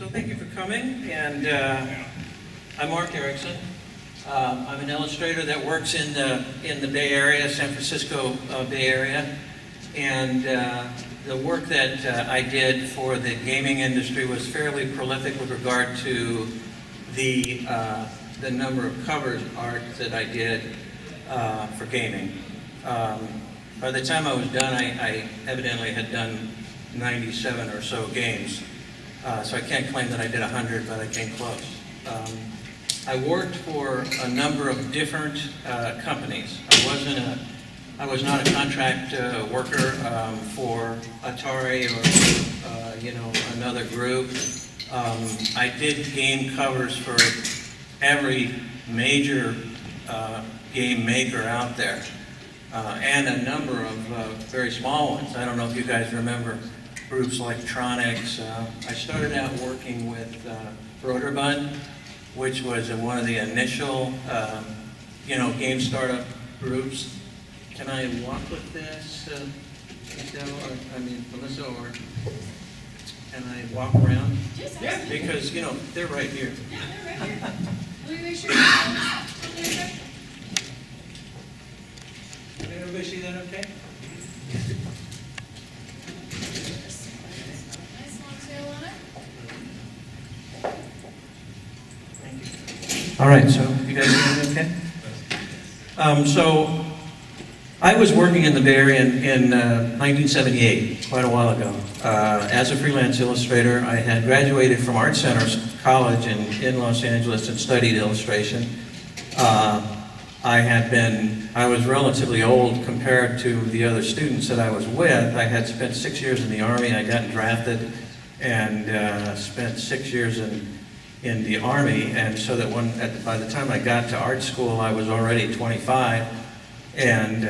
So thank you for coming, and I'm Marc Ericksen. I'm an illustrator that works in the Bay Area, San Francisco Bay Area, and the work that I did for the gaming industry was fairly prolific with regard to the number of covers art that I did for gaming. By the time I was done, I evidently had done 97 or so games. So I can't claim that I did 100, but I came close. I worked for a number of different companies. I was not a contract worker for Atari or another group. I did game covers for every major game maker out there, and a number of very small ones. I don't know if you guys remember groups like Tronics. I started out working with Broderbund, which was one of the initial, game startup groups. Can I walk with this, Melissa, or can I walk around? Yeah. Because, they're right here. Yeah, they're right here. Let me make sure. Nice Can everybody see that okay? long tail on it. All right, so you guys doing okay? So I was working in the Bay Area in 1978, quite a while ago, as a freelance illustrator. I had graduated from Art Center College in Los Angeles and studied illustration. I was relatively old compared to the other students that I was with. I had spent 6 years in the Army. I got drafted and spent 6 years in the Army, and so that by the time I got to art school, I was already 25 and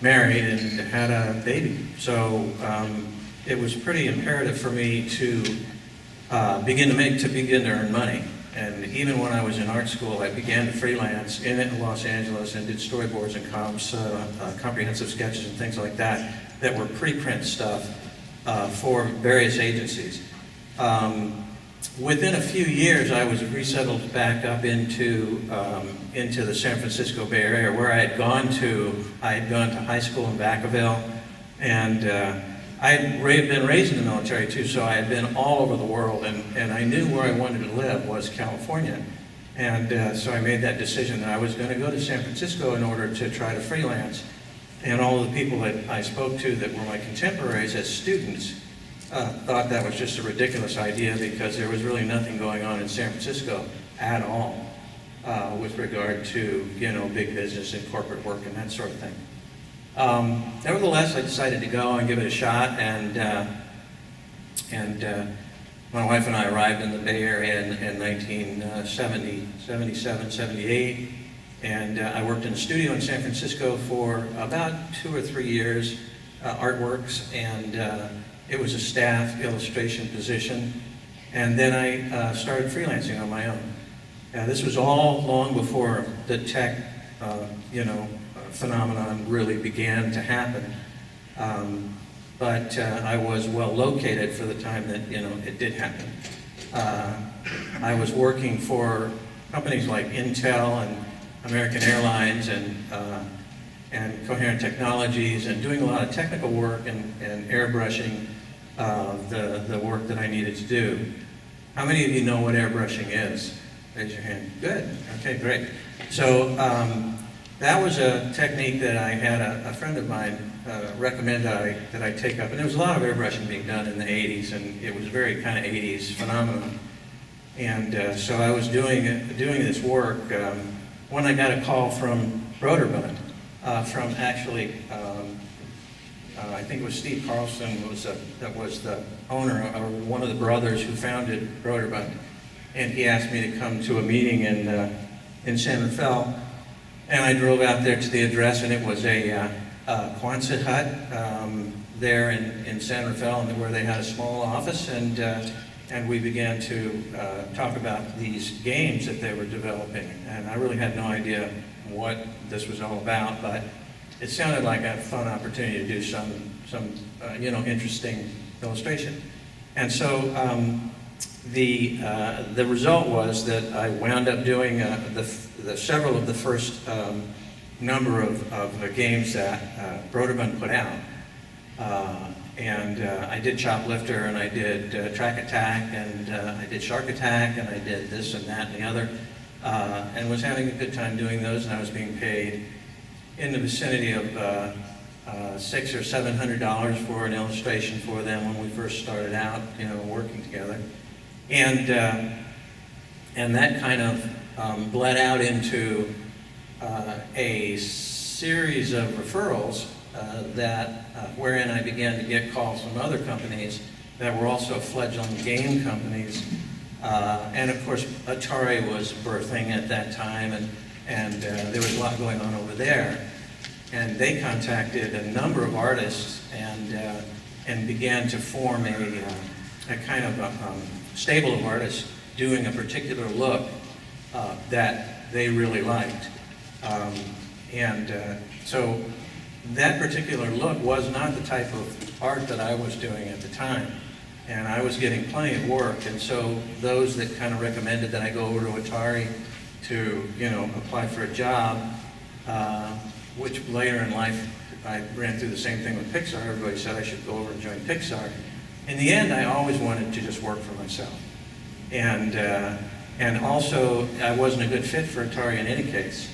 married and had a baby. So it was pretty imperative for me to begin to earn money. And even when I was in art school, I began to freelance in Los Angeles and did storyboards and comps, comprehensive sketches and things like that were preprint stuff for various agencies. Within a few years, I was resettled back up into the San Francisco Bay Area, where I had gone to high school in Vacaville, and I had been raised in the military too, so I had been all over the world, and I knew where I wanted to live was California. And so I made that decision that I was going to go to San Francisco in order to try to freelance. And all of the people that I spoke to that were my contemporaries as students thought that was just a ridiculous idea, because there was really nothing going on in San Francisco at all with regard to big business and corporate work and that sort of thing. Nevertheless, I decided to go and give it a shot, and my wife and I arrived in the Bay Area in 1970, 77, 78, and I worked in a studio in San Francisco for about 2 or 3 years, Artworks, and it was a staff illustration position, and then I started freelancing on my own. This was all long before the tech, phenomenon really began to happen. But I was well located for the time that it did happen. I was working for companies like Intel and American Airlines and Coherent Technologies, and doing a lot of technical work and airbrushing the work that I needed to do. How many of you know what airbrushing is? Raise your hand. Good. Okay, great. So that was a technique that I had a friend of mine recommend that I take up. And there was a lot of airbrushing being done in the 80s, and it was a very kind of 80s phenomenon. And so I was doing this work when I got a call from Broderbund, from actually, I think it was Steve Carlson that was the owner, or one of the brothers who founded Broderbund. And he asked me to come to a meeting in San Rafael. And I drove out there to the address, and it was a Quonset hut there in San Rafael, and where they had a small office, and we began to talk about these games that they were developing. And I really had no idea what this was all about, but it sounded like a fun opportunity to do some interesting illustration. And so the result was that I wound up doing several of the first number of games that Broderbund put out. I did Choplifter, and I did Track Attack, and I did Shark Attack, and I did this and that and the other, and was having a good time doing those, and I was being paid in the vicinity of $600 or $700 for an illustration for them when we first started out, working together. And that kind of bled out into a series of referrals wherein I began to get calls from other companies that were also fledgling game companies. And of course, Atari was birthing at that time, and there was a lot going on over there. And they contacted a number of artists and began to form a kind of stable of artists doing a particular look that they really liked. So that particular look was not the type of art that I was doing at the time. And I was getting plenty of work, and so those that kind of recommended that I go over to Atari to, apply for a job, which later in life I ran through the same thing with Pixar. Everybody said I should go over and join Pixar. In the end, I always wanted to just work for myself. And also, I wasn't a good fit for Atari in any case.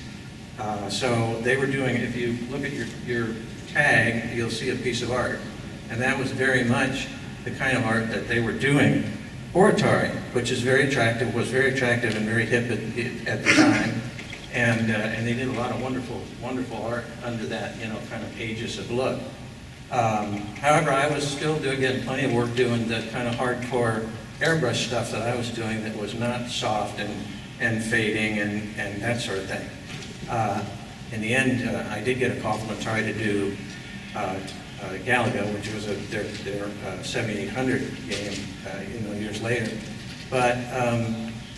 So they were doing, if you look at your tag, you'll see a piece of art. And that was very much the kind of art that they were doing for Atari, which is very attractive, was very attractive and very hip at the time. And they did a lot of wonderful art under that, kind of aegis of look. However, I was still getting plenty of work doing the kind of hardcore airbrush stuff that I was doing that was not soft and fading and that sort of thing. In the end, I did get a call from Atari to do Galaga, which was their 7800 game, years later. But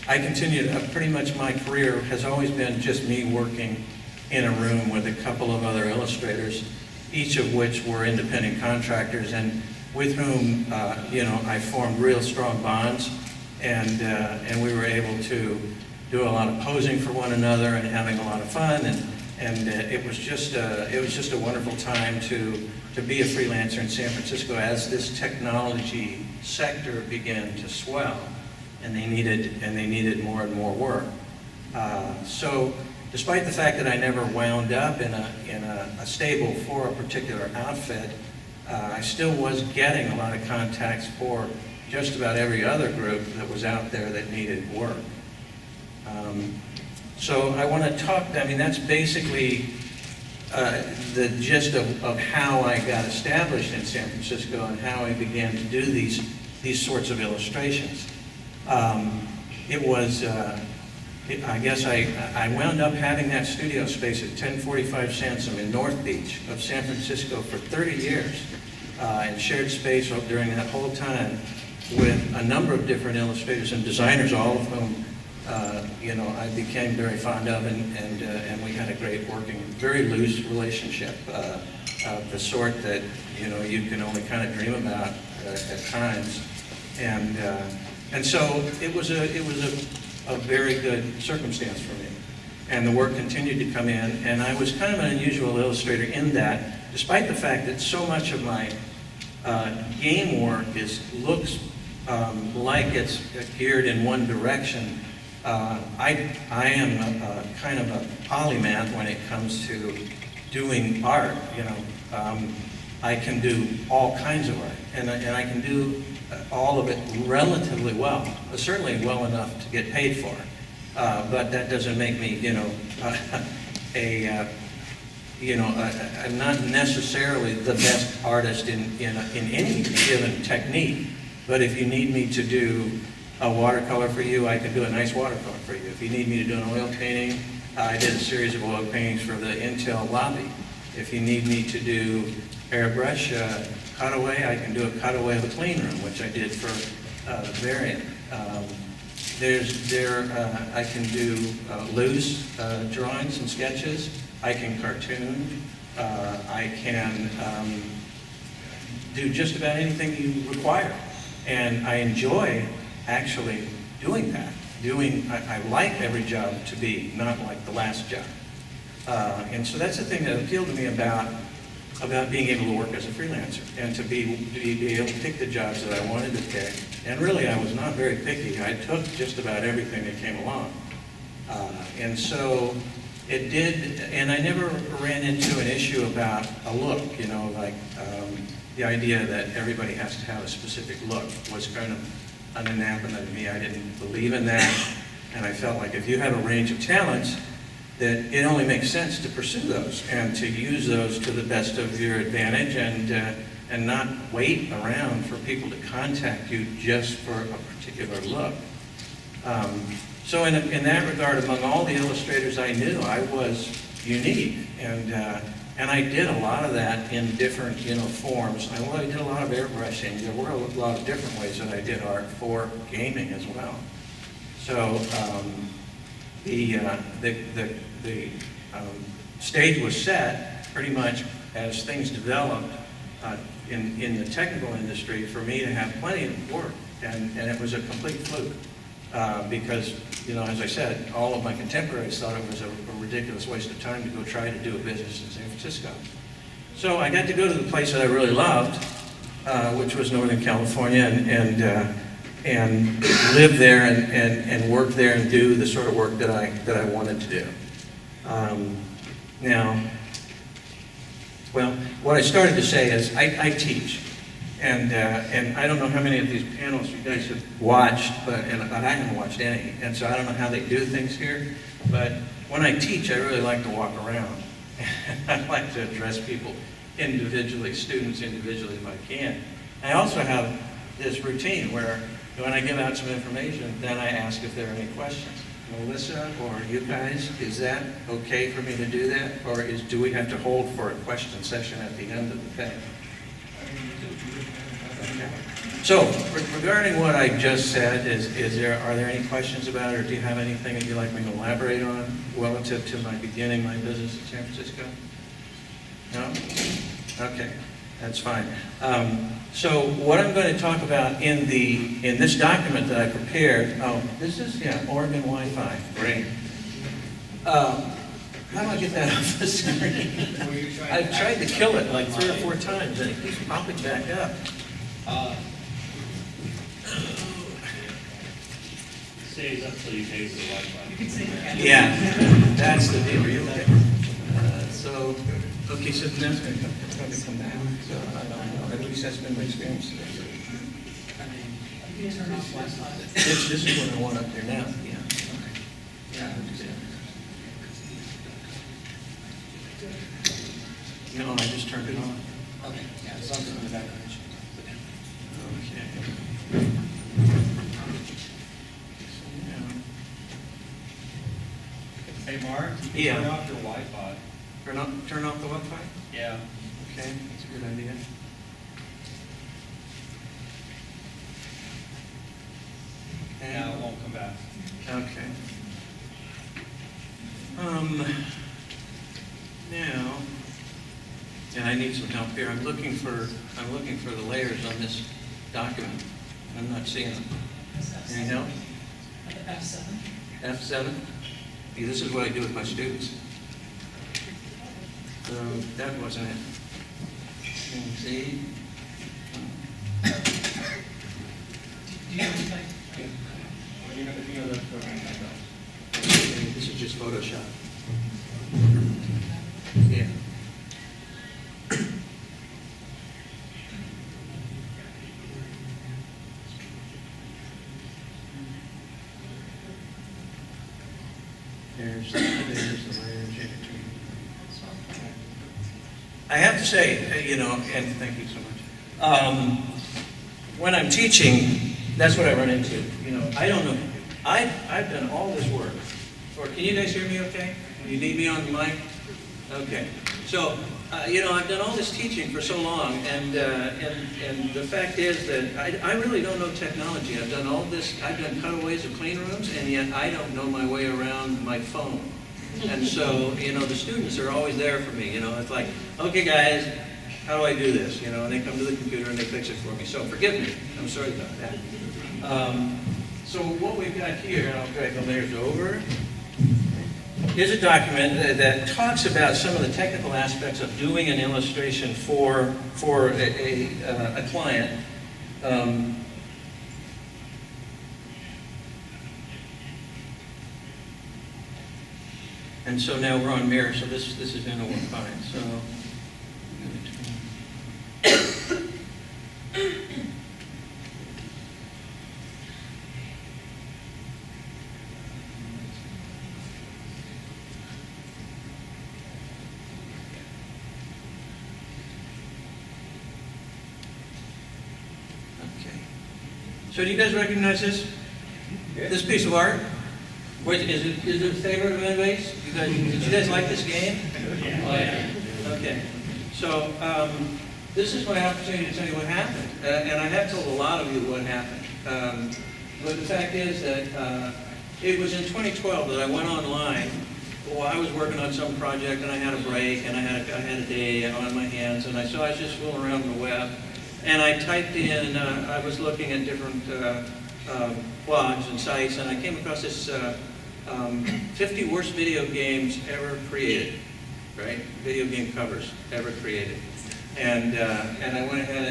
I continued, pretty much my career has always been just me working in a room with a couple of other illustrators, each of which were independent contractors, and with whom, I formed real strong bonds, and we were able to do a lot of posing for one another and having a lot of fun, and it was just a wonderful time to be a freelancer in San Francisco as this technology sector began to swell, and they needed more and more work. So, despite the fact that I never wound up in a stable for a particular outfit, I still was getting a lot of contacts for just about every other group that was out there that needed work. So I want to talk, that's basically the gist of how I got established in San Francisco and how I began to do these sorts of illustrations. I guess I wound up having that studio space at 1045 Sansom in North Beach of San Francisco for 30 years, and shared space during that whole time with a number of different illustrators and designers, all of whom I became very fond of, and we had a great working, very loose relationship, the sort that you can only kind of dream about at times, and so it was a very good circumstance for me, and the work continued to come in, and I was kind of an unusual illustrator in that, despite the fact that so much of my game work looks like it's geared in one direction. I am kind of a polymath when it comes to doing art. I can do all kinds of art, and I can do all of it relatively well, certainly well enough to get paid for. But that doesn't make me, I'm not necessarily the best artist in any given technique. But if you need me to do a watercolor for you, I can do a nice watercolor for you. If you need me to do an oil painting, I did a series of oil paintings for the Intel lobby. If you need me to do airbrush cutaway, I can do a cutaway of a clean room, which I did for Variant. I can do loose drawings and sketches. I can cartoon. I can do just about anything you require. And I enjoy actually doing that. I like every job to be not like the last job. And so that's the thing that appealed to me about being able to work as a freelancer and to be able to pick the jobs that I wanted to pick. And really, I was not very picky. I took just about everything that came along. And so it did, and I never ran into an issue about a look, you know, like the idea that everybody has to have a specific look was kind of an anathema to me. I didn't believe in that, and I felt like if you have a range of talents, that it only makes sense to pursue those and to use those to the best of your advantage and not wait around for people to contact you just for a particular look. So in that regard, among all the illustrators I knew, I was unique, and I did a lot of that in different, you know, forms. I did a lot of airbrushing. There were a lot of different ways that I did art for gaming as well. So the stage was set pretty much as things developed in the technical industry for me to have plenty of work, and it was a complete fluke because, you know, as I said, all of my contemporaries thought it was a ridiculous waste of time to go try to do a business in San Francisco. So I got to go to the place that I really loved, which was Northern California, and live there and work there and do the sort of work that I wanted to do. Now, well, what I started to say is I teach, and I don't know how many of these panels you guys have watched, but I haven't watched any, and so I don't know how they do things here. But when I teach, I really like to walk around. I like to address people individually, students individually if I can. I also have this routine where when I give out some information, then I ask if there are any questions. Melissa or you guys, is that okay for me to do that? Or do we have to hold for a question session at the end of the thing? Okay. So regarding what I just said, are there any questions about it, or do you have anything that you'd like me to elaborate on relative to my beginning my business in San Francisco? No? Okay. That's fine. So what I'm going to talk about in this document that I prepared, this is, Oregon Wi-Fi, great. How do I get that off the screen? I've tried to kill it like 3 or 4 times and it keeps popping back up. Stays up till you pay for the Wi-Fi. Yeah, that's the deal. Okay, so now it's going to come down. So I don't know. At least that's been my experience today. This is what I want up there now. Yeah. No, I just turned it on. Okay, yeah, something in the background. Okay. Hey, Mark, you can Yeah. turn off your Wi-Fi. Turn off the Wi-Fi? Yeah. Okay, that's a good idea. Now it won't come back. Okay. Now, and I need some help here. I'm looking for the layers on this document. I'm not seeing them. Any help? F7. F7? See, this is what I do with my students. So that wasn't it. See? This is just Photoshop. Yeah. There's the layers in between. I have to say, and thank you so much. When I'm teaching, that's what I run into. I don't know. I've done all this work. Or can you guys hear me okay? You need me on the mic? Okay. So, I've done all this teaching for so long, and the fact is that I really don't know technology. I've done all this. I've done cutaways of clean rooms, and yet I don't know my way around my phone. And so, the students are always there for me. It's like, okay, guys, how do I do this? And they come to the computer and they fix it for me. So forgive me. I'm sorry about that. So what we've got here, and I'll drag the layers over, is a document that talks about some of the technical aspects of doing an illustration for a client. And so now we're on mirror, so this is going to work fine. So. Okay. So do you guys recognize this? Yeah. This piece of art? Is it a favorite of anybody's? Did you guys like this game? Yeah. Okay. So this is my opportunity to tell you what happened. And I have told a lot of you what happened. But the fact is that it was in 2012 that I went online. Well, I was working on some project and I had a break and I had a day on my hands, and so I was just fooling around on the web. And I typed in, I was looking at different blogs and sites, and I came across this 50 worst video games ever created, right? Video game covers ever created. And I went ahead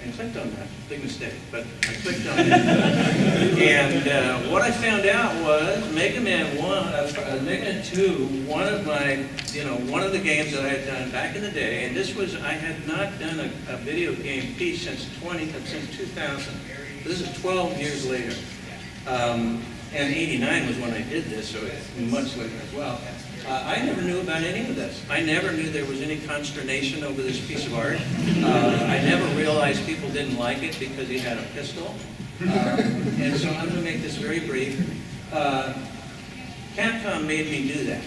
and clicked on that. Big mistake, but I clicked on it. And what I found out was Mega Man 2, one of the games that I had done back in the day, and this was, I had not done a video game piece since 2000. This is 12 years later. And 89 was when I did this, so it's much later as well. I never knew about any of this. I never knew there was any consternation over this piece of art. I never realized people didn't like it because he had a pistol. And so I'm going to make this very brief. Capcom made me do that.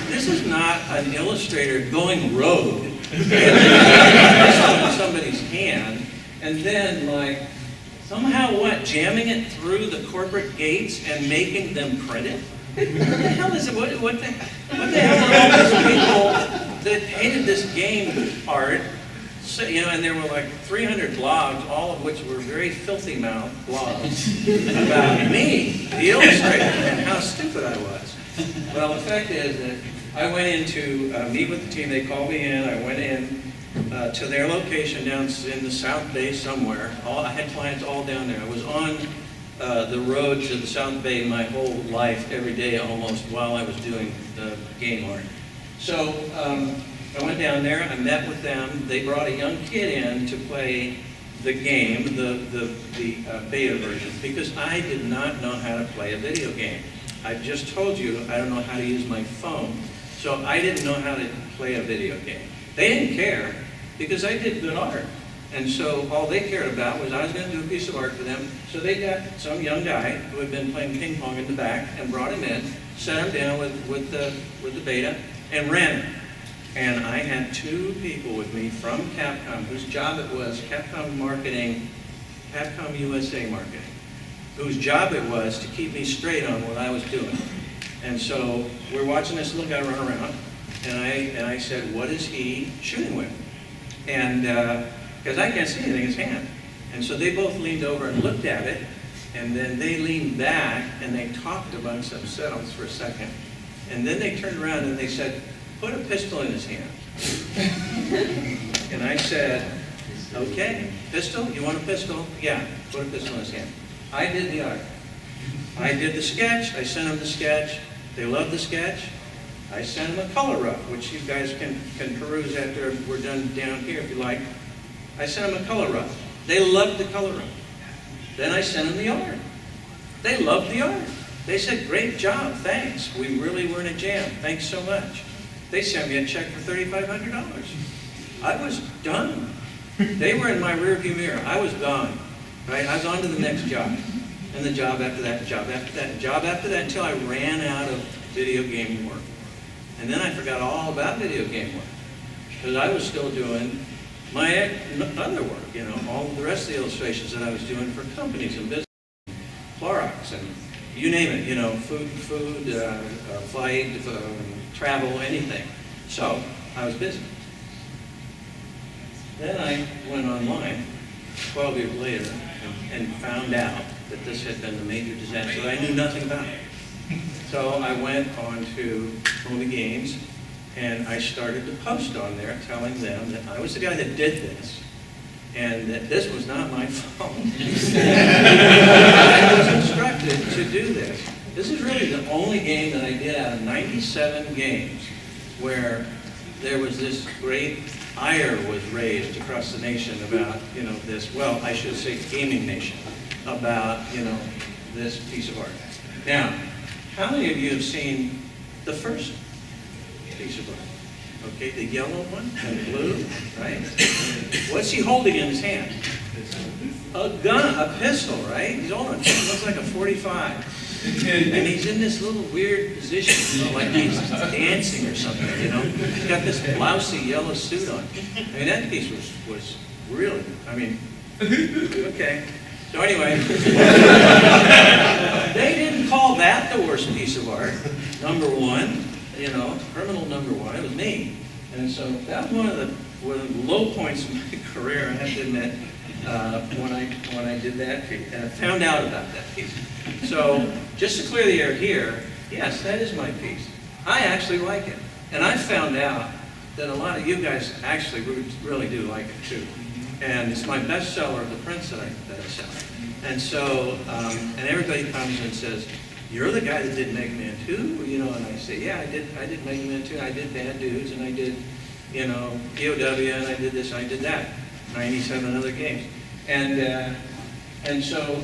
This is not an illustrator going rogue on somebody's hand. And then, like, somehow jamming it through the corporate gates and making them print it? What the hell is it? What the hell are all these people that hated this game art? So, and there were like 300 blogs, all of which were very filthy-mouthed blogs about me, the illustrator, and how stupid I was. Well, the fact is that I went in to meet with the team. They called me in. I went in to their location down in the South Bay somewhere. I had clients all down there. I was on the road to the South Bay my whole life, every day almost, while I was doing the game art. So I went down there, I met with them. They brought a young kid in to play the game, the beta version, because I did not know how to play a video game. I just told you I don't know how to use my phone, so I didn't know how to play a video game. They didn't care, because I did good art. And so all they cared about was I was going to do a piece of art for them. So they got some young guy who had been playing ping pong in the back and brought him in, sat him down with the beta, and ran it. And I had two people with me from Capcom, whose job it was, Capcom Marketing, Capcom USA Marketing, whose job it was to keep me straight on what I was doing. And so we're watching this little guy run around, and I said, what is he shooting with? And because I can't see anything in his hand. And so they both leaned over and looked at it, and then they leaned back and they talked amongst themselves for a second. And then they turned around and they said, put a pistol in his hand. And I said, okay, pistol? You want a pistol? Yeah, put a pistol in his hand. I did the art. I did the sketch. I sent them the sketch. They loved the sketch. I sent them a color rough, which you guys can peruse after we're done down here if you like. I sent them a color rough. They loved the color rough. Then I sent them the art. They loved the art. They said, great job, thanks. We really were in a jam. Thanks so much. They sent me a check for $3,500. I was done. They were in my rearview mirror. I was gone. Right? I was on to the next job. And the job after that, job after that, job after that, until I ran out of video game work. And then I forgot all about video game work. Because I was still doing my other work, all the rest of the illustrations that I was doing for companies and business, Clorox, and you name it, food, flight, travel, anything. So I was busy. Then I went online 12 years later and found out that this had been a major disaster that I knew nothing about. So I went on to one of the games and I started to post on there telling them that I was the guy that did this and that this was not my fault. I was instructed to do this. This is really the only game that I did out of 97 games where there was this great ire was raised across the nation about, this, well, I should say gaming nation, about, this piece of art. Now, how many of you have seen the first piece of art? Okay, the yellow one and blue, right? What's he holding in his hand? A gun, a pistol, right? He's holding it. It looks like a 45. And he's in this little weird position, like he's dancing or something, He's got this blousy yellow suit on. I mean, that piece was really, okay. So anyway, they didn't call that the worst piece of art. Number one, criminal number one, it was me. And so that was one of the low points in my career, I have to admit, when I did that piece, and I found out about that piece. So, just to clear the air here, yes, that is my piece. I actually like it. And I found out that a lot of you guys actually really do like it too. And it's my best seller of the prints that I sell. And so, and everybody comes and says, you're the guy that did Mega Man 2? And I say, yeah, I did Mega Man 2, I did Bad Dudes, and I did, POW, and I did this, I did that. 97 other games. And so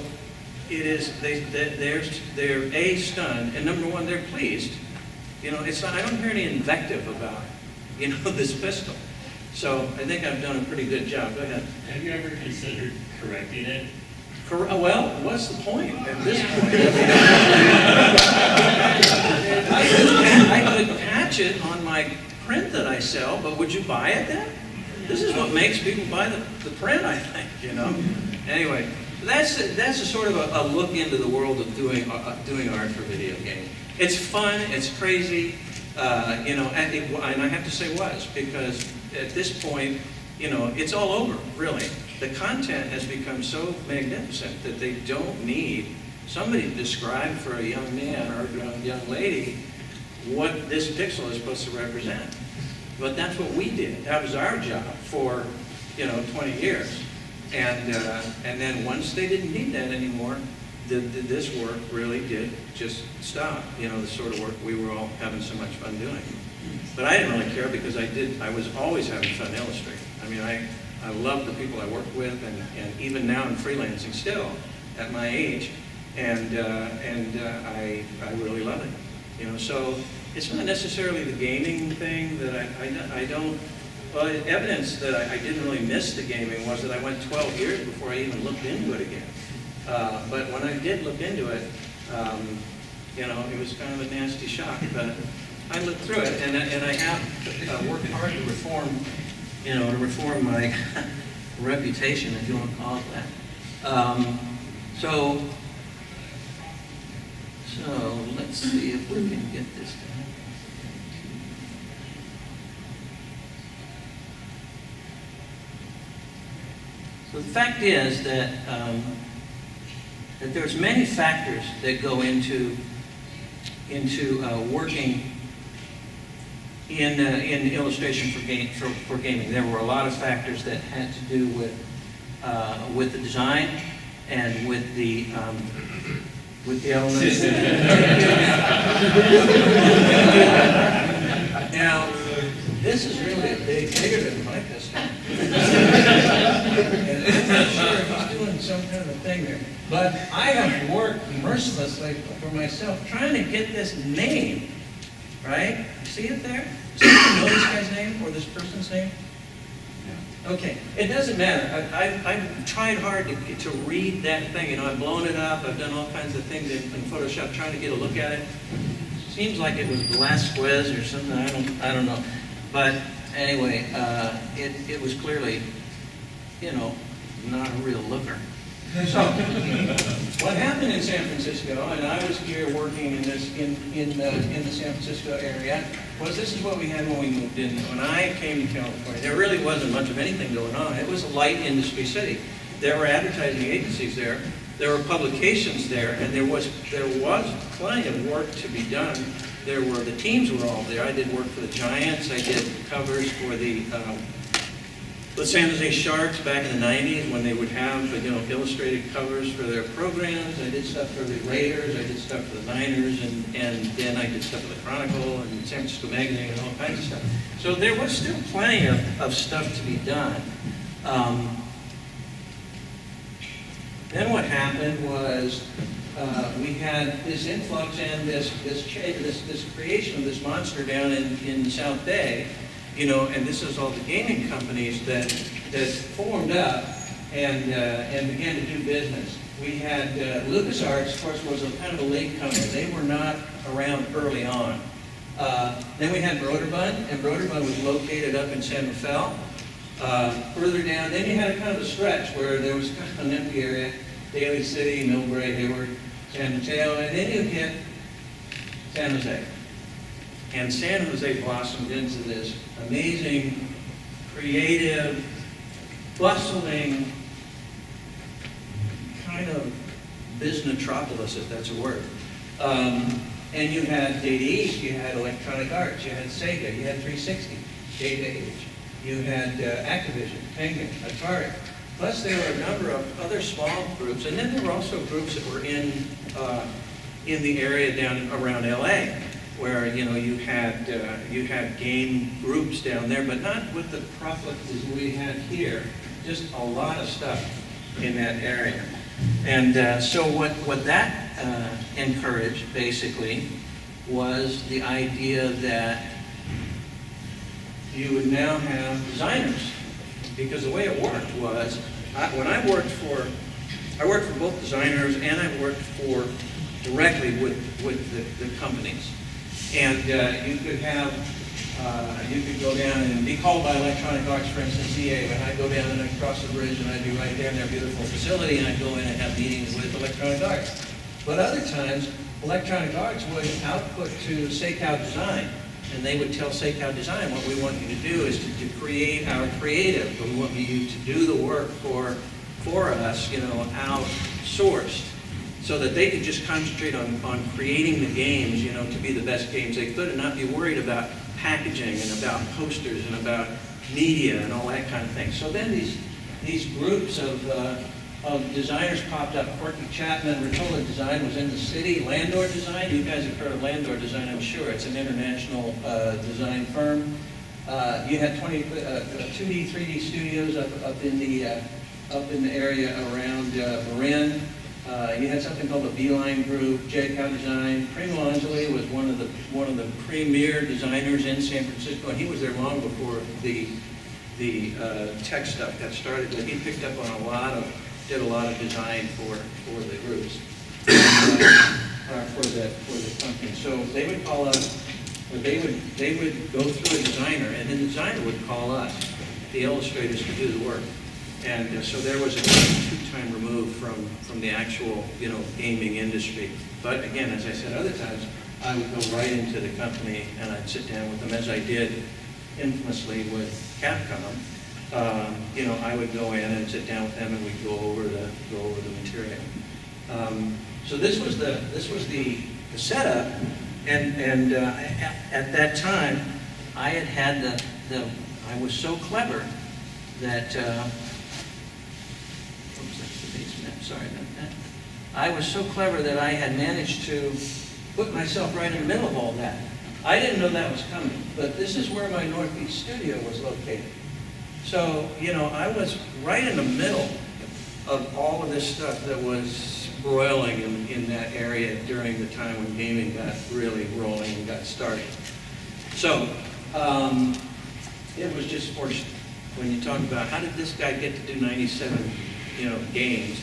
it is, they're A, stunned, and number one, they're pleased. It's not, I don't hear any invective about, this pistol. So I think I've done a pretty good job. Go ahead. Have you ever considered correcting it? Well, what's the point at this point? I could patch it on my print that I sell, but would you buy it then? This is what makes people buy the print, I think, Anyway, that's a sort of a look into the world of doing art for video games. It's fun, it's crazy, and I have to say was, because at this point, it's all over, really. The content has become so magnificent that they don't need somebody to describe for a young man or a young lady what this pixel is supposed to represent. But that's what we did. That was our job for, 20 years. And then once they didn't need that anymore, this work really did just stop. The sort of work we were all having so much fun doing. But I didn't really care because I was always having fun illustrating. I love the people I worked with, and even now I'm freelancing still at my age, and I really love it. So it's not necessarily the gaming thing that I don't. Well, evidence that I didn't really miss the gaming was that I went 12 years before I even looked into it again. But when I did look into it, it was kind of a nasty shock. But I looked through it, and I have worked hard to reform my reputation, if you want to call it that. So let's see if we can get this done. So the fact is that there's many factors that go into working in illustration for gaming. There were a lot of factors that had to do with the design and with the elements. Now, this is really bigger than my pistol. And I'm not sure if he's doing some kind of a thing there. But I have worked mercilessly for myself trying to get this name, right? You see it there? Does anyone know this guy's name or this person's name? Okay, it doesn't matter. I've tried hard to read that thing. I've blown it up. I've done all kinds of things in Photoshop trying to get a look at it. Seems like it was Velasquez or something. I don't know. But anyway, it was clearly, not a real looker. So, what happened in San Francisco, and I was here working in this, in the San Francisco area, was this is what we had when we moved in. When I came to California, there really wasn't much of anything going on. It was a light industry city. There were advertising agencies there, there were publications there, and there was plenty of work to be done. The teams were all there. I did work for the Giants. I did covers for the San Jose Sharks back in the 90s when they would have, illustrated covers for their programs. I did stuff for the Raiders. I did stuff for the Niners, and then I did stuff for the Chronicle and San Francisco Magazine and all kinds of stuff. So there was still plenty of stuff to be done. Then what happened was we had this influx and this creation of this monster down in South Bay, and this is all the gaming companies that formed up and began to do business. We had LucasArts, of course, was a kind of a late comer. They were not around early on. Then we had Broderbund, and Broderbund was located up in San Rafael. Further down, then you had a kind of a stretch where there was kind of an empty area, Daly City, Millbrae, Hayward, San Mateo, and then you hit San Jose. And San Jose blossomed into this amazing, creative, bustling kind of businesstropolis, if that's a word. And you had Data East, you had Electronic Arts, you had Sega, you had 360, Data Age. You had Activision, Penguin, Atari. Plus there were a number of other small groups, and then there were also groups that were in the area down around LA, where you had game groups down there, but not with the profit as we had here. Just a lot of stuff in that area. And so what that encouraged basically was the idea that you would now have designers, because the way it worked was, when I worked for both designers and I worked directly with the companies. And you could go down and be called by Electronic Arts, for instance, EA, and I'd go down and I'd cross the bridge and I'd be right there in their beautiful facility, and I'd go in and have meetings with Electronic Arts. But other times, Electronic Arts would output to Seikow Design, and they would tell Seikow Design, what we want you to do is to create our creative, but we want you to do the work for us, outsourced, so that they could just concentrate on creating the games, to be the best games they could, and not be worried about packaging and about posters and about media and all that kind of thing. So then these groups of designers popped up. Corky Chapman, Rotolo Design was in the city. Landor Design, you guys have heard of Landor Design, I'm sure. It's an international design firm. You had 2D, 3D studios up in the area around Marin. You had something called the Beeline Group, J-Cow Design. Primo Angeli was one of the premier designers in San Francisco, and he was there long before the tech stuff got started. But he picked up on did a lot of design for the groups, for the company. So they would call us, or they would go through a designer, and then the designer would call us, the illustrators, to do the work. And so there was a two-time remove from the actual, gaming industry. But again, as I said other times, I would go right into the company and I'd sit down with them, as I did infamously with Capcom. I would go in and sit down with them, and we'd go over the material. So this was the setup, and at that time, I had I was so clever that. Sorry about that. I was so clever that I had managed to put myself right in the middle of all that. I didn't know that was coming, but this is where my Northeast studio was located. So, I was right in the middle of all of this stuff that was broiling in that area during the time when gaming got really rolling and got started. So, it was just fortunate when you talk about how did this guy get to do 97, games.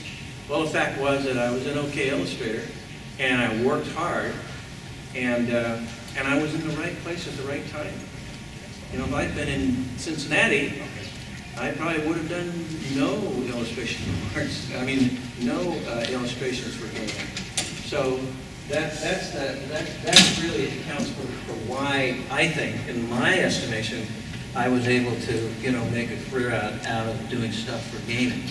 Well, the fact was that I was an okay illustrator, and I worked hard, and I was in the right place at the right time. If I'd been in Cincinnati, I probably would have done no illustration parts, I mean, no illustrations for gaming. So that really accounts for why I think, in my estimation, I was able to, make a career out of doing stuff for gaming.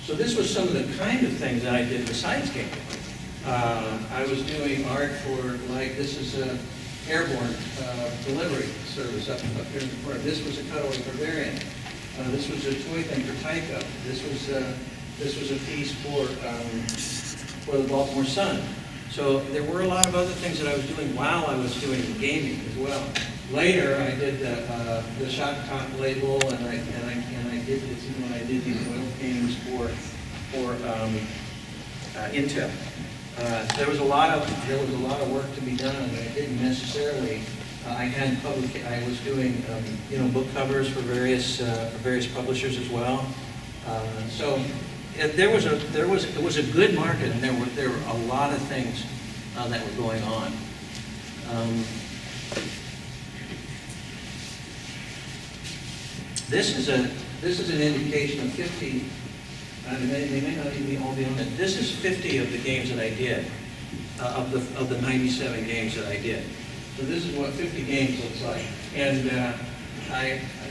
So this was some of the kind of things that I did besides gaming. I was doing art for, like, this is a airborne delivery service up here in the corner. This was a cutaway for Variant. This was a toy thing for Tyco. This was a piece for the Baltimore Sun. So there were a lot of other things that I was doing while I was doing gaming as well. Later, I did the Shock Top label, and I did this when I did these oil paintings for Intel. There was a lot of work to be done, and I didn't necessarily. I was doing book covers for various publishers as well. So it was a good market, and there were a lot of things that were going on. This is an indication of 50. They may not even all be on it. This is 50 of the games that I did, of the 97 games that I did. So this is what 50 games looks like. And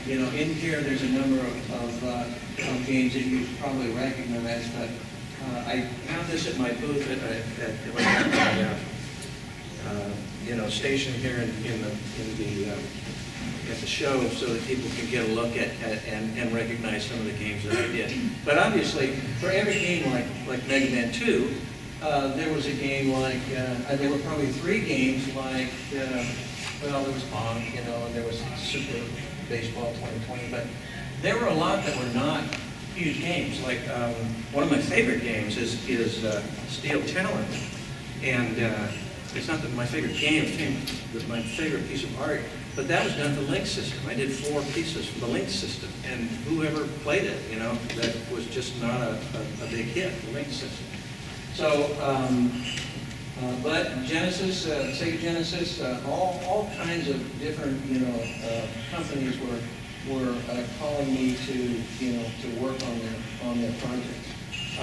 in here there's a number of games that you probably recognize. But I found this at my booth at my station here at the show, so that people can get a look at and recognize some of the games that I did. But obviously, for every game like Mega Man 2, there was a game like, there were probably 3 games like, there was Bonk, and there was Super Baseball 2020, but there were a lot that were not huge games. Like, one of my favorite games is Steel Talent, and it's not my favorite game, it's my favorite piece of art. But that was done for the Link system. I did 4 pieces for the Link system, and whoever played it, that was just not a big hit, the Link system. So, but Genesis, Sega Genesis, all kinds of different, companies were calling me to work on their projects.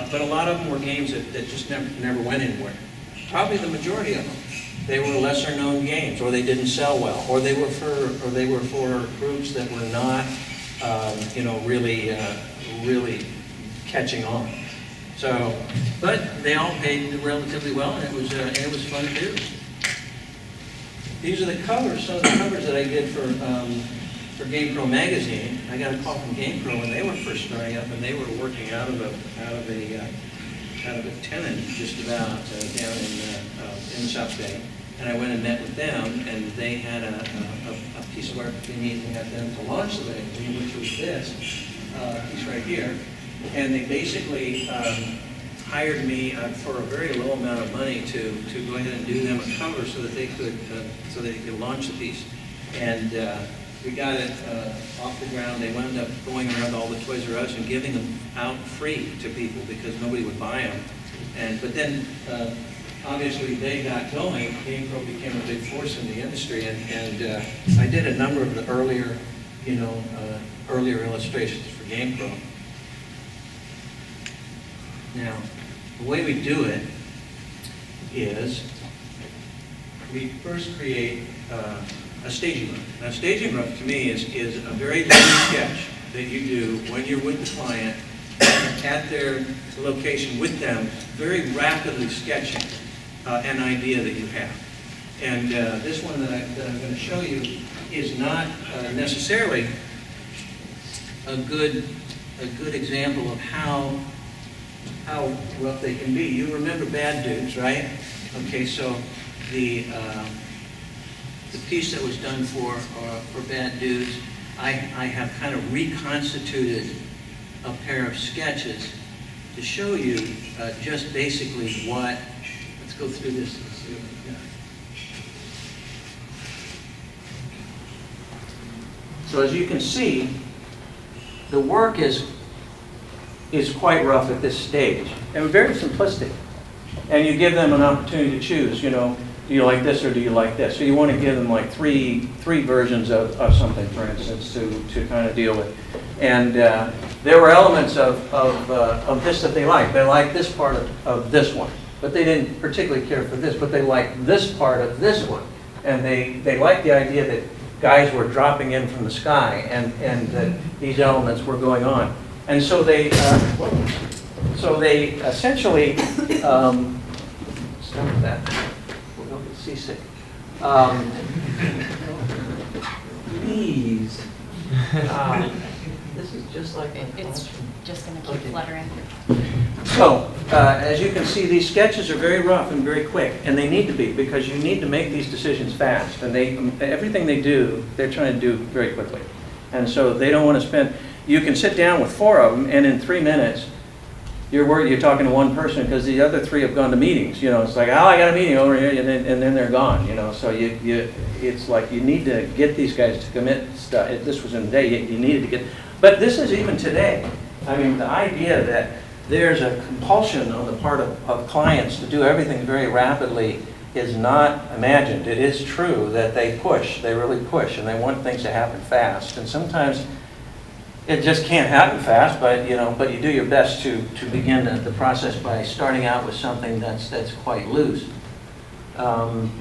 But a lot of them were games that just never went anywhere. Probably the majority of them. They were lesser known games, or they didn't sell well, or they were for groups that were not, really catching on. So, but they all paid relatively well, and it was fun to do. These are the covers, some of the covers that I did for GamePro magazine. I got a call from GamePro when they were first starting up, and they were working out of a tenant just about down in South Bay. And I went and met with them, and they had a piece of art that they needed to have them to launch the magazine, which was this piece right here. And they basically hired me for a very low amount of money to go ahead and do them a cover so that they could launch the piece. And we got it off the ground. They wound up going around all the Toys R Us and giving them out free to people because nobody would buy them. But then obviously they got going. GamePro became a big force in the industry, and I did a number of the earlier illustrations for GamePro. Now, the way we do it is we first create a staging rough. Now, staging rough to me is a very loose sketch that you do when you're with the client at their location with them, very rapidly sketching an idea that you have. And this one that I'm going to show you is not necessarily a good example of how rough they can be. You remember Bad Dudes, right? Okay, so the piece that was done for Bad Dudes, I have kind of reconstituted a pair of sketches to show you just basically what. Let's go through this and see what we've got. So as you can see, the work is quite rough at this stage and very simplistic. And you give them an opportunity to choose, do do you like this or do you like this? So you want to give them like three versions of something, for instance, to kind of deal with. And there were elements of this that they liked. They liked this part of this one, but they didn't particularly care for this, but they liked this part of this one. And they liked the idea that guys were dropping in from the sky and that these elements were going on. And so they essentially, stop that. We'll get seasick. Please. This is just like It's just going to keep Okay. fluttering. So, as you can see, these sketches are very rough and very quick, and they need to be, because you need to make these decisions fast. And everything they do, they're trying to do very quickly. And so they don't want to spend, you can sit down with 4 of them, and in 3 minutes, you're talking to one person, because the other 3 have gone to meetings. You know, it's like, oh, I got a meeting over here, and then they're gone. You know, so it's like you need to get these guys to commit stuff. If this was in the day, you needed to get, but this is even today. I mean, the idea that there's a compulsion on the part of clients to do everything very rapidly is not imagined. It is true that they really push, and they want things to happen fast. And sometimes it just can't happen fast, but you do your best to begin the process by starting out with something that's quite loose. Move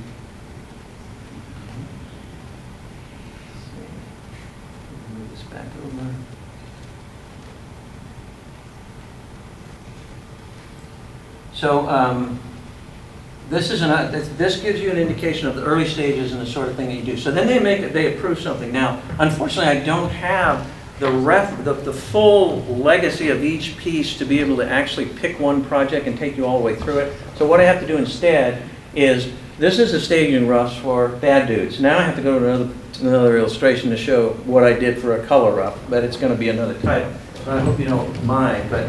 this back over. So this gives you an indication of the early stages and the sort of thing that you do. So then they approve something. Now, unfortunately, I don't have the full legacy of each piece to be able to actually pick one project and take you all the way through it. So what I have to do instead is, this is the staging roughs for Bad Dudes. Now I have to go to another illustration to show what I did for a color rough, but it's going to be another title. So I hope you don't mind, but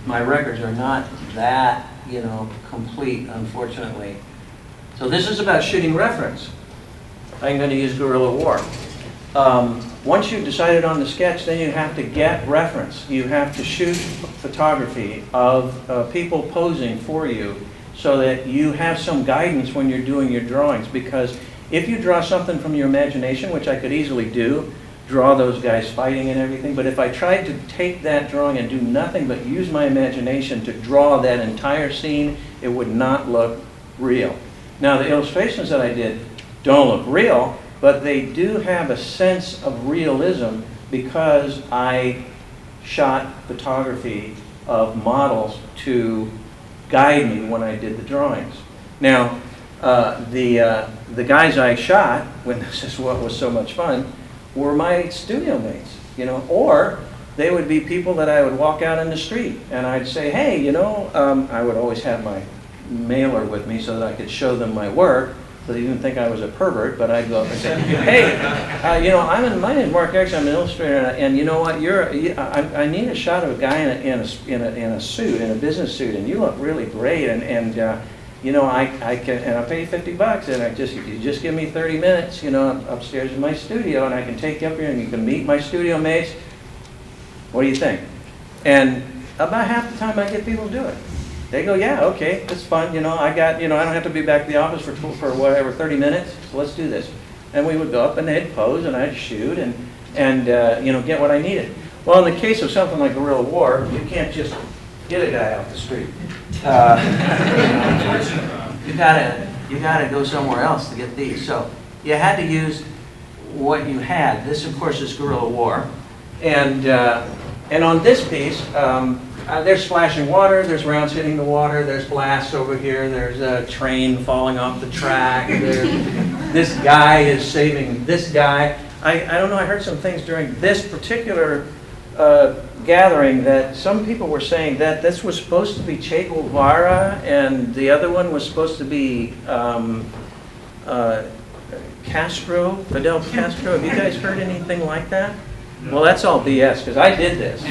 my records are not that complete, unfortunately. So this is about shooting reference. I'm going to use guerrilla war. Once you've decided on the sketch, then you have to get reference. You have to shoot photography of people posing for you so that you have some guidance when you're doing your drawings. Because if you draw something from your imagination, which I could easily do, draw those guys fighting and everything, but if I tried to take that drawing and do nothing but use my imagination to draw that entire scene, it would not look real. Now, the illustrations that I did don't look real, but they do have a sense of realism because I shot photography of models to guide me when I did the drawings. Now, the guys I shot, when this is what was so much fun, were my studio mates, or they would be people that I would walk out in the street and I'd say, hey, I would always have my mailer with me so that I could show them my work, so they didn't think I was a pervert, but I'd go up and say, hey, my name is Marc Ericksen, I'm an illustrator, and you know what, I need a shot of a guy in a suit, in a business suit, and you look really great, I can, and I'll pay you $50, and you just give me 30 minutes, upstairs in my studio, and I can take you up here, and you can meet my studio mates. What do you think? And about half the time I get people to do it. They go, yeah, okay, that's fun, I don't have to be back at the office for whatever, 30 minutes, so let's do this. And we would go up, and they'd pose, and I'd shoot, and get what I needed. Well, in the case of something like guerrilla war, you can't just get a guy off the street. You gotta go somewhere else to get these. So you had to use what you had. This, of course, is guerrilla war, and on this piece, there's splashing water, there's rounds hitting the water, there's blasts over here, there's a train falling off the track, this guy is saving this guy. I don't know, I heard some things during this particular gathering that some people were saying that this was supposed to be Che Guevara and the other one was supposed to be Fidel Castro. Have you guys heard anything like that? Well, that's all BS, because I did this.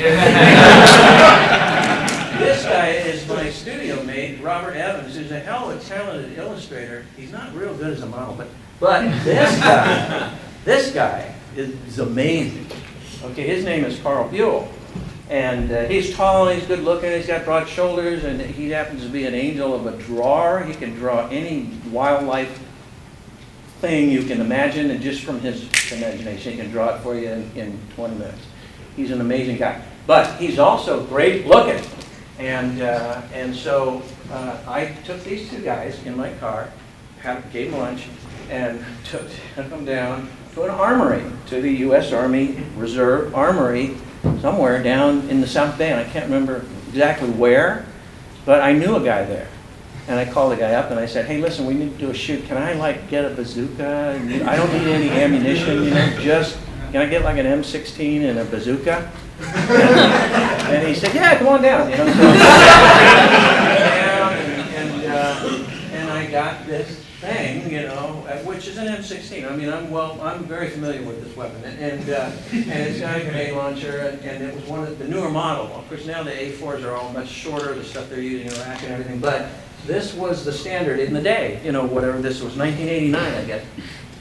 This guy is my studio mate, Robert Evans, who's a hell of a talented illustrator. He's not real good as a model, but this guy is amazing. Okay, his name is Carl Buell, and he's tall, he's good looking, he's got broad shoulders, and he happens to be an angel of a drawer. He can draw any wildlife thing you can imagine, and just from his imagination, he can draw it for you in 20 minutes. He's an amazing guy. But he's also great looking. And so I took these two guys in my car, gave them lunch, and took them down to an armory, to the U.S. Army Reserve Armory, somewhere down in the South Bay, and I can't remember exactly where, but I knew a guy there. And I called the guy up and I said, hey, listen, we need to do a shoot. Can I like get a bazooka? I don't need any ammunition, just, can I get like an M16 and a bazooka? And he said, yeah, come on down, So, and I got this thing, which is an M16. I mean, I'm very familiar with this weapon, and it's got a grenade launcher, and it was one of the newer model. Of course, now the A4s are all much shorter, the stuff they're using in Iraq and everything, but this was the standard in the day, whatever this was, 1989, I guess.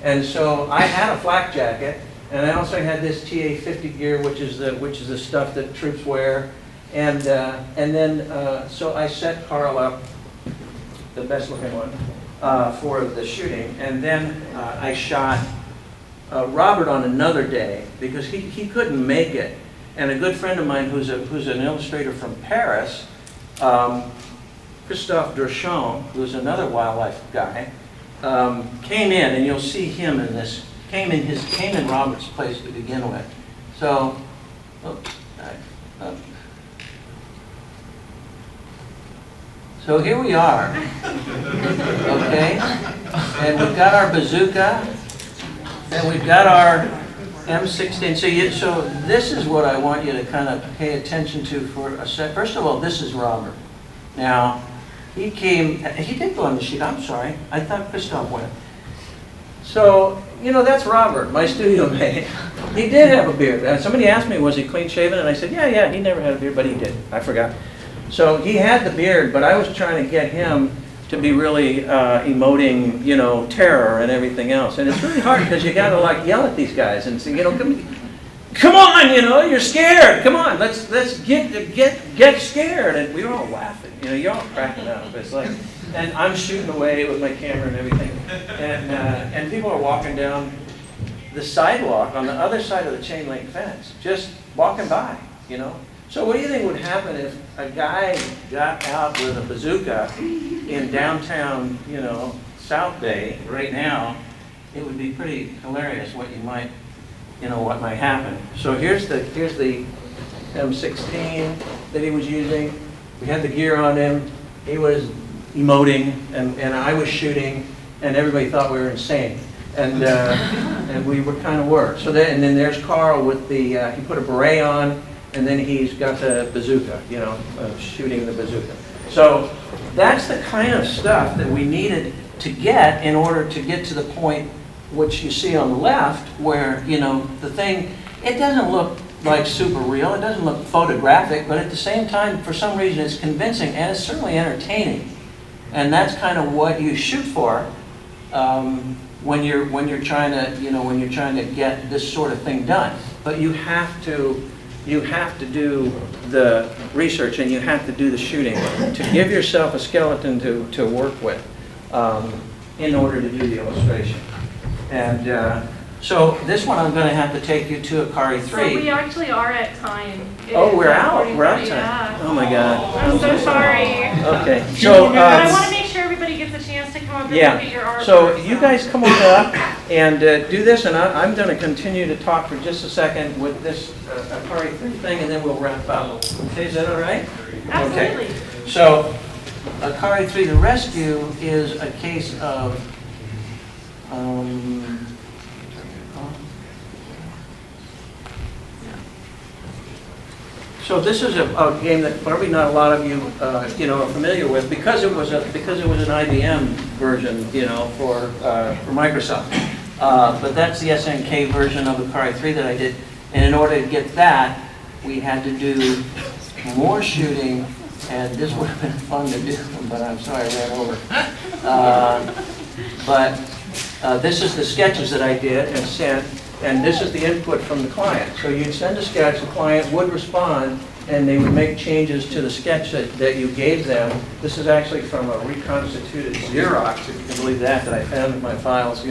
And so I had a flak jacket, and I also had this TA-50 gear, which is the stuff that troops wear, and then so I set Carl up, the best looking one, for the shooting, and then I shot Robert on another day because he couldn't make it, and a good friend of mine who's an illustrator from Paris, Christophe Derchamps, who's another wildlife guy, came in, and you'll see him in this. Came in Robert's place to begin with. So, so here we are, okay, and we've got our bazooka, and we've got our M16. So this is what I want you to kind of pay attention to for a sec. First of all, this is Robert. Now, he did go on the sheet, I'm sorry. I thought Christophe went. So, that's Robert, my studio mate. He did have a beard. And somebody asked me, was he clean shaven? And I said, yeah, he never had a beard, but he did. I forgot. So he had the beard, but I was trying to get him to be really emoting, terror and everything else. And it's really hard because you got to like yell at these guys and say, come on, you're scared. Come on, let's get scared. And we were all laughing. You're all cracking up. It's like, and I'm shooting away with my camera and everything. And people are walking down the sidewalk on the other side of the chain link fence, just walking by, So what do you think would happen if a guy got out with a bazooka in downtown, South Bay right now? It would be pretty hilarious what what might happen. So here's the M16 that he was using. We had the gear on him. He was emoting, and I was shooting, and everybody thought we were insane. And we were kind of were. So then there's Carl with he put a beret on, and then he's got the bazooka, shooting the bazooka. So that's the kind of stuff that we needed to get in order to get to the point which you see on the left, where, the thing, it doesn't look like super real, it doesn't look photographic, but at the same time, for some reason, it's convincing, and it's certainly entertaining. And that's kind of what you shoot for when you're trying to get this sort of thing done. But you have to do the research, and you have to do the shooting to give yourself a skeleton to work with in order to do the illustration. And so this one I'm going to have to take you to Akari 3. So we actually are at time. We're out of time. Yeah. Oh my God. I'm so sorry. Okay. So but I want to make sure everybody gets a chance to come up and look at your artwork. So you guys come on up and do this, and I'm going to continue to talk for just a second with this Akari 3 thing, and then we'll wrap up. Okay, is that all right? Absolutely. Okay. So Akari 3 The Rescue is a case of so this is a game that probably not a lot of you are familiar with because it was an IBM version for Microsoft. But that's the SNK version of Akari 3 that I did, and in order to get that, we had to do more shooting, and this would have been fun to do, but I'm sorry I ran over. But this is the sketches that I did and sent, and this is the input from the client. So you'd send a sketch, the client would respond, and they would make changes to the sketch that you gave them. This is actually from a reconstituted Xerox, if you can believe that I found in my files,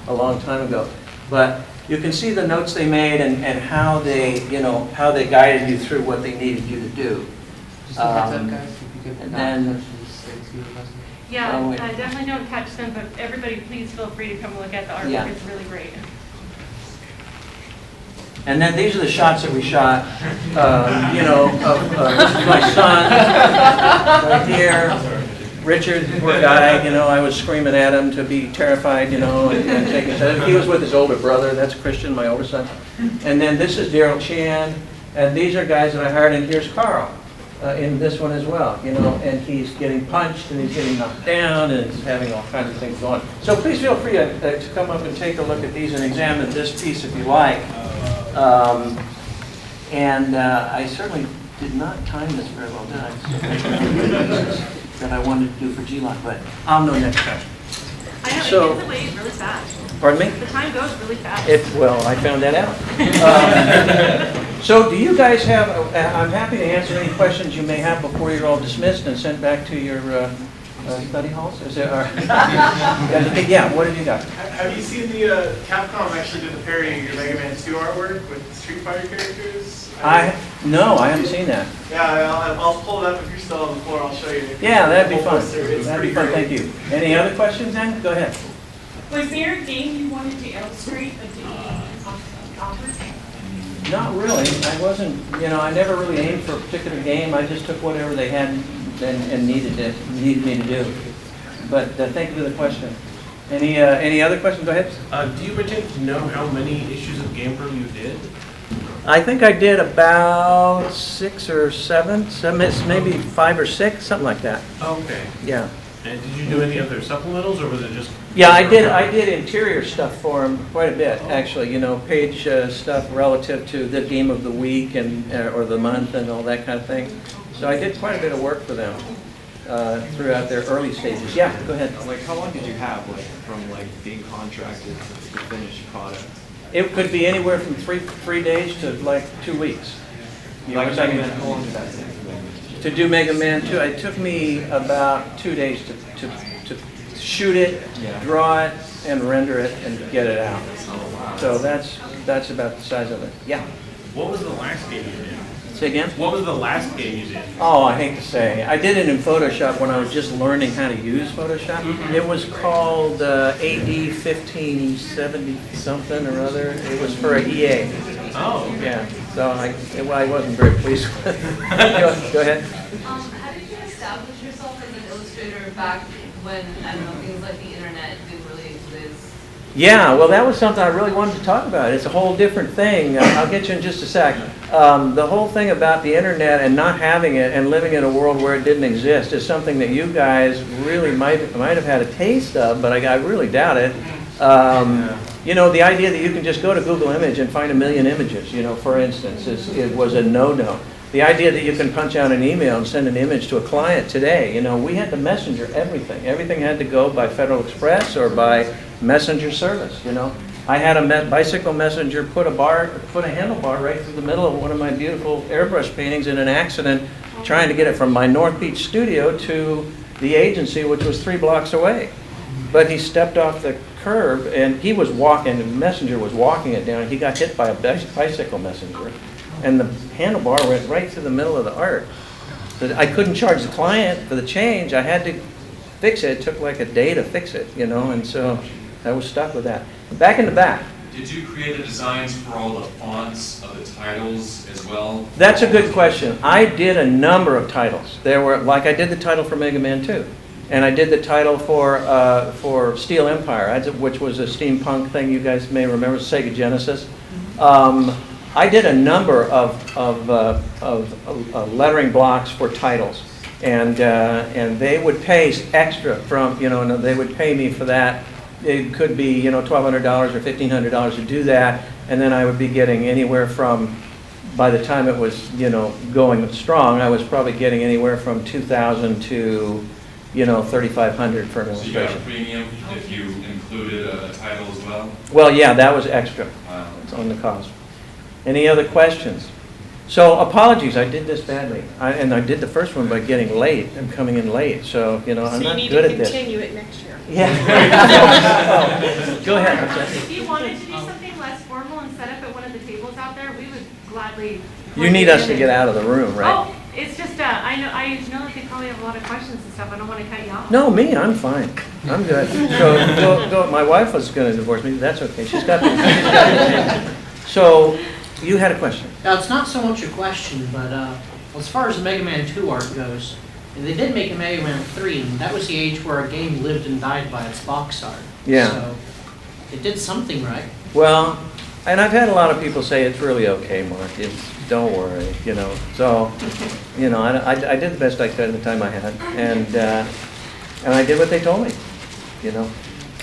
a long time ago. But you can see the notes they made and how they, how they guided you through what they needed you to do. Just a heads up, guys, if you could and not then- touch these things, you request them. Yeah, Oh, wait. definitely don't catch them, but everybody please feel free to come look at the artwork. Yeah. It's really great. And then these are the shots that we shot, this is my son, right here. Richard, poor guy, I was screaming at him to be terrified, and taking his, he was with his older brother, that's Christian, my older son. And then this is Daryl Chan, and these are guys that I hired, and here's Carl in this one as well, and he's getting punched, and he's getting knocked down, and he's having all kinds of things going. So please feel free to come up and take a look at these and examine this piece if you like. I certainly did not time this very well, did I? That I wanted to do for GLOC, but I'll know next time. I know, So- it gets away really fast. Pardon me? The time goes really fast. Well, I found that out. So do you guys have, I'm happy to answer any questions you may have before you're all dismissed and sent back to your study halls? Is there, yeah, what have you got? Have you seen the Capcom actually did the parody of your Mega Man 2 artwork with Street Fighter characters? No, I haven't seen that. Yeah, I'll pull it up if you're still on the floor. I'll show you. Yeah, that'd be Full fun. poster. It's That'd be pretty fun, great. thank you. Any other questions then? Go ahead. Was there a game you wanted to illustrate a game offered? Not really. I wasn't, I never really aimed for a particular game. I just took whatever they had and needed me to do. But thank you for the question. Any other questions? Go ahead. Do you pretend to know how many issues of GamePro you did? I think I did about 6 or 7, maybe 5 or 6, something like that. Okay. Yeah. And did you do any other supplementals, or was it just? Yeah, I did interior stuff for him quite a bit, actually. Page stuff relative to the game of the week and or the month and all that kind of thing. So I did quite a bit of work for them throughout their early stages. Yeah, go ahead. Like, how long did you have, from being contracted to the finished product? It could be anywhere from 3 days to 2 weeks. Like, how long did that take? To do Mega Man 2, it took me about 2 days to shoot it, draw it, and render it, and get it out. So that's about the size of it. Yeah. What was the last game you did? Say again? What was the last game you did? Oh, I hate to say. I did it in Photoshop when I was just learning how to use Photoshop. It was called AD 1570 something or other. It was for a EA. Oh. Yeah. So I wasn't very pleased with it. Go ahead. How did you establish yourself as an illustrator back when, I don't know, things like the internet didn't really exist? Yeah, well, that was something I really wanted to talk about. It's a whole different thing. I'll get you in just a sec. The whole thing about the internet and not having it and living in a world where it didn't exist is something that you guys really might have had a taste of, but I really doubt it. The idea that you can just go to Google Image and find 1 million images, for instance, it was a no-no. The idea that you can punch out an email and send an image to a client today, we had to messenger everything. Everything had to go by Federal Express or by messenger service, I had a bicycle messenger put a handlebar right through the middle of one of my beautiful airbrush paintings in an accident, trying to get it from my North Beach studio to the agency, which was 3 blocks away. But he stepped off the curb, and he was walking, the messenger was walking it down, and he got hit by a bicycle messenger. And the handlebar went right through the middle of the art. So I couldn't charge the client for the change. I had to fix it. It took like a day to fix it, and so I was stuck with that. Back in the back. Did you create the designs for all the fonts of the titles as well? That's a good question. I did a number of titles. I did the title for Mega Man 2. And I did the title for Steel Empire, which was a steampunk thing you guys may remember, Sega Genesis. I did a number of lettering blocks for titles, and they would pay extra they would pay me for that. It could be $1,200 or $1,500 to do that, and then I would be getting anywhere from, by the time it was going strong, I was probably getting anywhere from $2,000 to $3,500 for an So you got a illustration. premium if you included a title as well? Well, yeah, that was extra. Wow. It's on the cost. Any other questions? So apologies, I did this badly. And I did the first one by getting late. I'm coming in late, so, you know, I'm not good at this. So you need to continue it next year. Yeah. Oh, go ahead. I'm sorry. If you wanted to do something less formal and set up at one of the tables out there, we would gladly. You need us to get out of the room, right? Oh, it's just, I know that they probably have a lot of questions and stuff. I don't want to cut you off. No, me, I'm fine. I'm good. So, go, my wife was gonna divorce me, that's okay. She's got the. So, you had a question? Now, it's not so much a question, but as far as the Mega Man 2 art goes, they did make a Mega Man 3, and that was the age where a game lived and died by its box art. Yeah. So, it did something right. Well, and I've had a lot of people say it's really okay, Mark, don't worry, you know. So, you know, I did the best I could in the time I had, and I did what they told me, you know.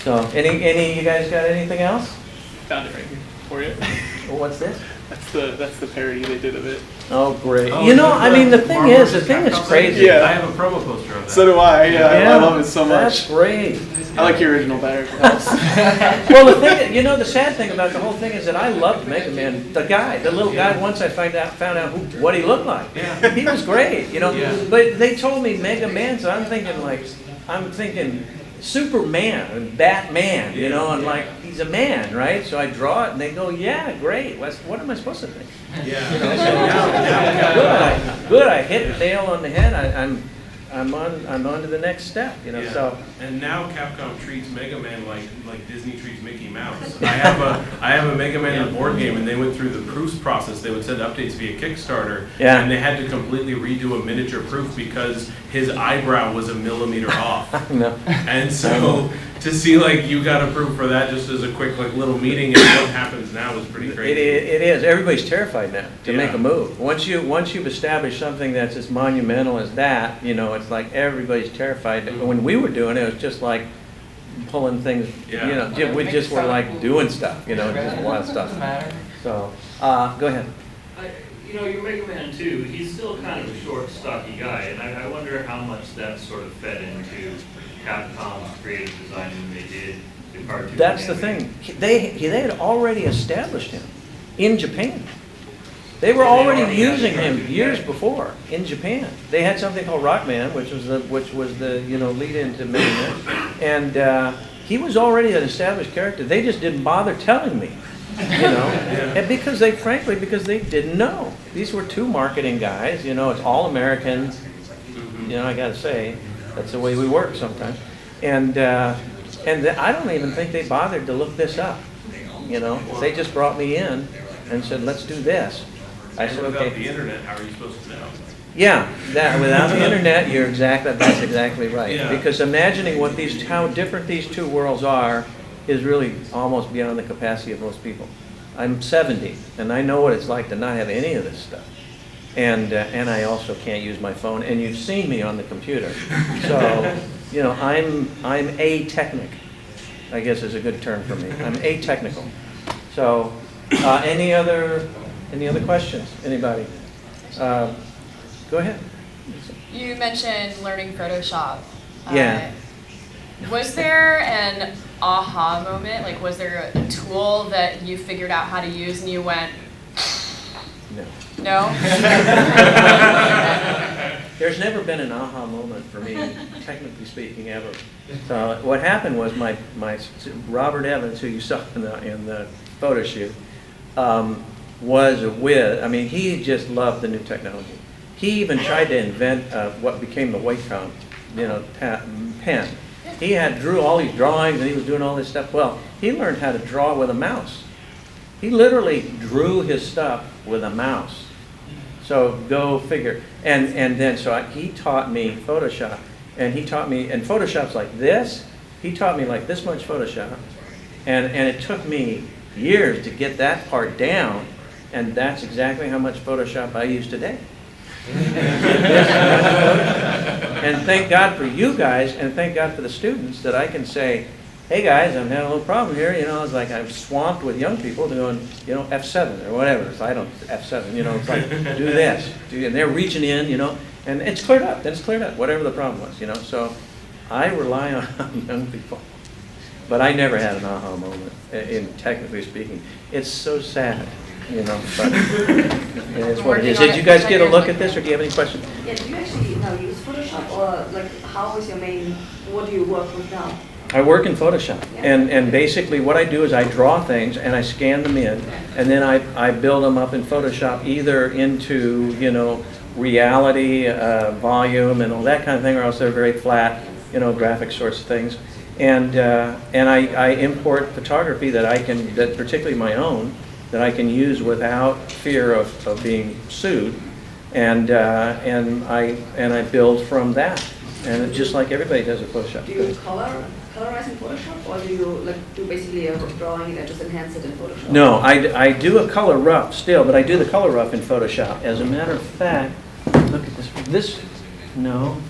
So, any you guys got anything else? Found it right here for you. Well, what's this? That's the parody they did of it. Oh, great. Oh, You know, is that I mean, the thing is Capcom crazy. Yeah. I have a promo poster of that. So do I. Yeah, I love it so That's much. great. I like your original better. Well, the thing, you know, the sad thing about the whole thing is that I loved Mega Man, the little guy. Once I found out what he looked like. Yeah. He was great, you know. Yeah. But they told me Mega Man, so I'm thinking Superman and Batman, you know, and like he's a man, right? So I draw it, and they go, yeah, great. What am I supposed to think? Yeah. You know, so now good. I hit the nail on the head. I'm on to the next step, you know. Yeah. So. And now Capcom treats Mega Man like Disney treats Mickey Mouse. I have a Mega Man board game, and they went through the proofs process. They would send updates via Kickstarter, Yeah. and they had to completely redo a miniature proof because his eyebrow was a millimeter off. No. And so to see like you got approved for that just as a quick like little meeting and what happens now is pretty crazy. It is. Everybody's terrified now to make Yeah. a move. Once you've established something that's as monumental as that, you know, it's like everybody's terrified. When we were doing it, it was just like pulling things, Yeah. you know, we just were like doing stuff, you know, just wild stuff. Doesn't matter. So, go ahead. You know, your Mega Man 2, he's still kind of a short, stocky guy, and I wonder how much that sort of fed into Capcom's creative design when they did the cartoon. That's the animation. thing. They had already established him in Japan. They were They already already had using the him cartoon, years yeah. before in Japan. They had something called Rockman, which was the you know lead into Mega Man, and he was already an established character. They just didn't bother telling me, you know, and because they didn't know. These were two marketing guys. You know, it's all Americans. You know, I got to say, that's the way we work sometimes. And I don't even think they bothered to look this up. You know, they just brought me in and said, "Let's do this." I said, Without "Okay." the internet, how are you supposed to know? Yeah, that without the internet, that's exactly right. Yeah. Because imagining how different these two worlds are is really almost beyond the capacity of most people. I'm 70, and I know what it's like to not have any of this stuff. And I also can't use my phone, and you've seen me on the computer. So, you know, I'm a-technic, I guess is a good term for me. I'm a-technical. So, any other questions? Anybody? Go ahead. You mentioned learning Photoshop. Yeah. Was there an aha moment? Like, was there a tool that you figured out how to use and you went, No. no? There's never been an aha moment for me, technically speaking, ever. So what happened was my Robert Evans, who you saw in the photo shoot, was a whiz. I mean, he just loved the new technology. He even tried to invent what became the Wacom, you know, pen. He drew all these drawings and he was doing all this stuff. Well, he learned how to draw with a mouse. He literally drew his stuff with a mouse. So go figure. And then he taught me Photoshop, and Photoshop's like this. He taught me like this much Photoshop, and it took me years to get that part down, and that's exactly how much Photoshop I use today. And thank God for you guys, and thank God for the students that I can say, hey guys, I'm having a little problem here. You know, it's like I'm swamped with young people doing, you know, F7 or whatever. So I don't F7. You know, it's like do this, and they're reaching in. You know, and it's cleared up. Then it's cleared up. Whatever the problem was. You know, so I rely on young people. But I never had an aha moment, in technically speaking. It's so sad. you know, but it is what it is. Did you guys get a look at this, or do you have any questions? Yeah, do you actually now use Photoshop, or like how is your main, what do you work with now? I work in Photoshop, and basically what I do is I draw things and I scan them in, and then I build them up in Photoshop either into, you know, reality, volume, and all that kind of thing, or else they're very flat, you know, graphic sorts of things. And I import photography that particularly my own, that I can use without fear of being sued, and I build from that, and it's just like everybody does at Photoshop. Do you colorize in Photoshop, or do you like do basically a drawing and just enhance it in Photoshop? No, I do a color rough still, but I do the color rough in Photoshop. As a matter of fact, look at this. No.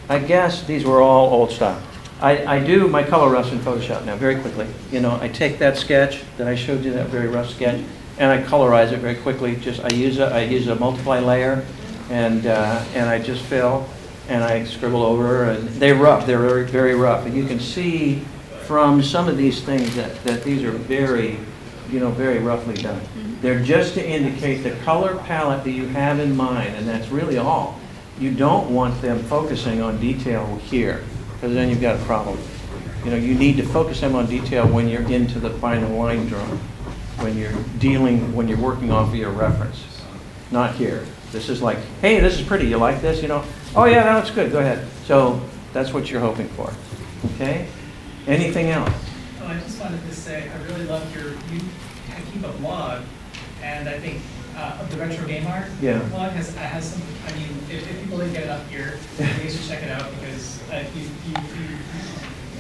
I guess these were all old style. I do my color roughs in Photoshop now very quickly. You know, I take that sketch that I showed you, that very rough sketch, and I colorize it very quickly. I use a multiply layer, and I just fill, and I scribble over, and they're rough. They're very, very rough, and you can see from some of these things that these are very, you know, very roughly done. They're just to indicate the color palette that you have in mind, and that's really all. You don't want them focusing on detail here, because then you've got a problem. You know, you need to focus them on detail when you're into the final line drawing, when you're working off of your reference, not here. This is like, hey, this is pretty, you like this, you know? Oh yeah, that looks good, go ahead. So that's what you're hoping for, okay? Anything else? Oh, I just wanted to say, I really love you keep a blog, and I think the retro game art blog has some, I mean, if people didn't get it up here, they should check it out, because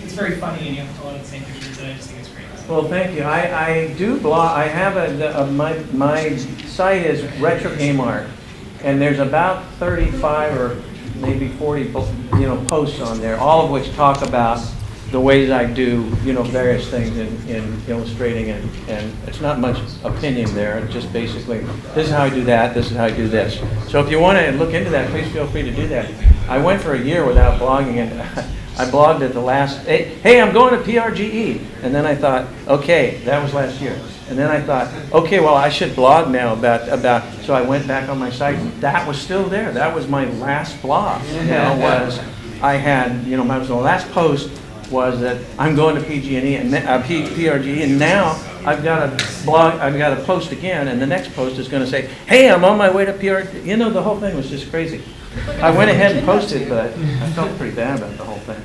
it's very funny, and you have a lot of the same pictures, and I just think it's great. Well, thank you. I do blog. I have my site is Retro Game Art, and there's about 35 or maybe 40 posts on there, all of which talk about the ways I do various things in illustrating, and it's not much opinion there. It's just basically, this is how I do that, this is how I do this. So if you want to look into that, please feel free to do that. I went for a year without blogging, and I blogged at the last, hey, I'm going to PRGE. And then I thought, okay, that was last year. And then I thought, okay, well, I should blog now about, so I went back on my site, and that was still there. That was my last blog, was I had, my last post was that I'm going to PG&E and PRGE, and now I've got a blog, I've got to post again, and the next post is going to say, hey, I'm on my way to PRGE. The whole thing was just crazy. I went ahead and posted, but I felt pretty bad about the whole thing.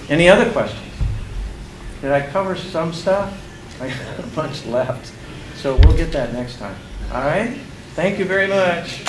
Any other questions? Did I cover some stuff? I got a bunch left. So we'll get that next time. All right? Thank you very much.